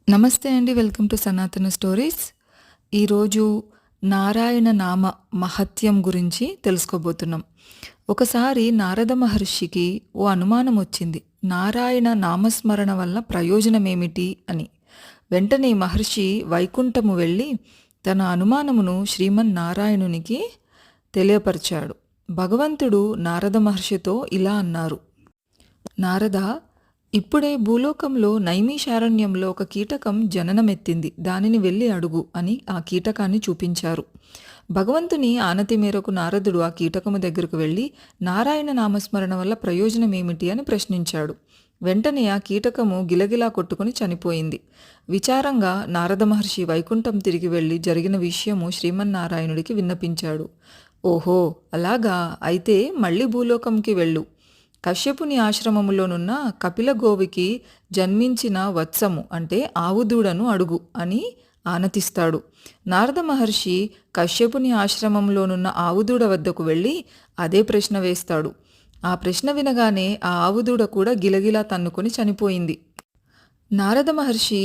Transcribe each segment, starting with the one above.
నమస్తే అండి. Welcome to సనాతన స్టోరీస్. ఈరోజు నారాయణ నామ మహత్యం గురించి తెలుసుకోబోతున్నాం. ఒకసారి నారద మహర్షికి ఓ అనుమానం వచ్చింది. నారాయణ నామస్మరణ వల్ల ప్రయోజనమేమిటి అని. వెంటనే మహర్షి వైకుంఠము వెళ్ళి తన అనుమానమును శ్రీమన్నారాయణునికి తెలియపరిచాడు. భగవంతుడు నారద మహర్షితో ఇలా అన్నారు: నారద, ఇప్పుడే భూలోకంలో నైమిషారణ్యంలో ఒక కీటకం జననమెత్తింది. దానిని వెళ్ళి అడుగు అని ఆ కీటకాన్ని చూపించారు. భగవంతుని ఆనతి మేరకు నారదుడు ఆ కీటకము దగ్గరకు వెళ్ళి నారాయణ నామస్మరణ వల్ల ప్రయోజనమేమిటి అని ప్రశ్నించాడు. వెంటనే ఆ కీటకము గిలగిలా కొట్టుకుని చనిపోయింది. విచారంగా నారద మహర్షి వైకుంఠం తిరిగి వెళ్ళి జరిగిన విషయము శ్రీమన్నారాయణుడికి విన్నపించాడు. ఓహో, అలాగా, అయితే మళ్ళీ భూలోకంకి వెళ్ళు. కశ్యపుని ఆశ్రమములోనున్న కపిల గోవికి జన్మించిన వత్సము అంటే ఆవుదూడను అడుగు అని ఆనతిస్తాడు. నారద మహర్షి కశ్యపుని ఆశ్రమంలోనున్న ఆవుదూడ వద్దకు వెళ్ళి అదే ప్రశ్న వేస్తాడు. ఆ ప్రశ్న వినగానే ఆ ఆవుదూడ కూడా గిలగిలా తన్నుకొని చనిపోయింది. నారద మహర్షి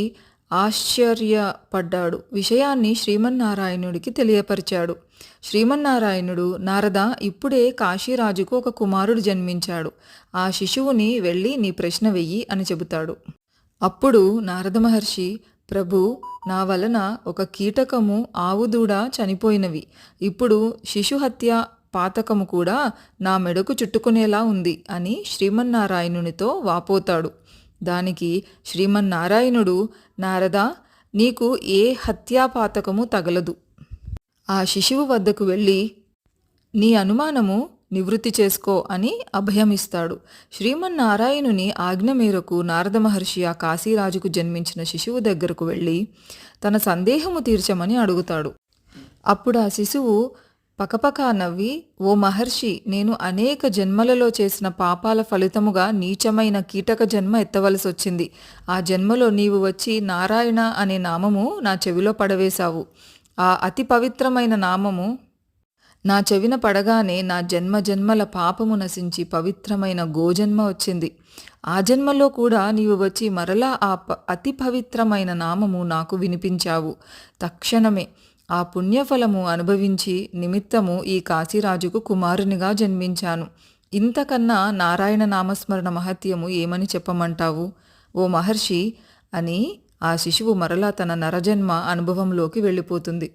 ఆశ్చర్యపడ్డాడు. విషయాన్ని శ్రీమన్నారాయణుడికి తెలియపరిచాడు. శ్రీమన్నారాయణుడు, నారద, ఇప్పుడే కాశీరాజుకు ఒక కుమారుడు జన్మించాడు. ఆ శిశువుని వెళ్ళి నీ ప్రశ్న వెయ్యి అని చెబుతాడు. అప్పుడు నారద మహర్షి, ప్రభు, నా వలన ఒక కీటకము ఆవుదూడ చనిపోయినవి. ఇప్పుడు శిశుహత్య పాతకము కూడా నా మెడకు చుట్టుకునేలా ఉంది అని శ్రీమన్నారాయణునితో వాపోతాడు. దానికి శ్రీమన్నారాయణుడు, నారద, నీకు ఏ హత్యాపాతకము తగలదు. ఆ శిశువు వద్దకు వెళ్ళి నీ అనుమానము నివృత్తి చేసుకో అని అభయమిస్తాడు. శ్రీమన్నారాయణుని ఆజ్ఞ మేరకు నారద మహర్షి ఆ కాశీరాజుకు జన్మించిన శిశువు దగ్గరకు వెళ్ళి తన సందేహము తీర్చమని అడుగుతాడు. అప్పుడు ఆ శిశువు పకపకా నవ్వి, ఓ మహర్షి, నేను అనేక జన్మలలో చేసిన పాపాల ఫలితముగా నీచమైన కీటక జన్మ ఎత్తవలసి వచ్చింది. ఆ జన్మలో నీవు వచ్చి నారాయణ అనే నామము నా చెవిలో పడవేశావు. ఆ అతి పవిత్రమైన నామము నా చెవిన పడగానే నా జన్మ జన్మల పాపము నశించి పవిత్రమైన గోజన్మ వచ్చింది. ఆ జన్మలో కూడా నీవు వచ్చి మరలా ఆ అతి పవిత్రమైన నామము నాకు వినిపించావు. తక్షణమే ఆ పుణ్యఫలము అనుభవించి నిమిత్తము ఈ కాశీరాజుకు కుమారునిగా జన్మించాను. ఇంతకన్నా నారాయణ నామస్మరణ మహత్యము ఏమని చెప్పమంటావు ఓ మహర్షి అని ఆ శిశువు మరలా తన నరజన్మ అనుభవంలోకి వెళ్ళిపోతుంది.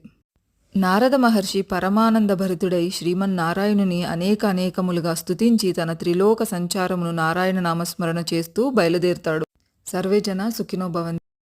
నారద మహర్షి పరమానందభరితుడై శ్రీమన్నారాయణుని అనేకములుగా స్తుతించి తన త్రిలోక సంచారమును నారాయణ నామస్మరణ చేస్తూ బయలుదేరుతాడు. సర్వే జన సుఖినో భవంతు.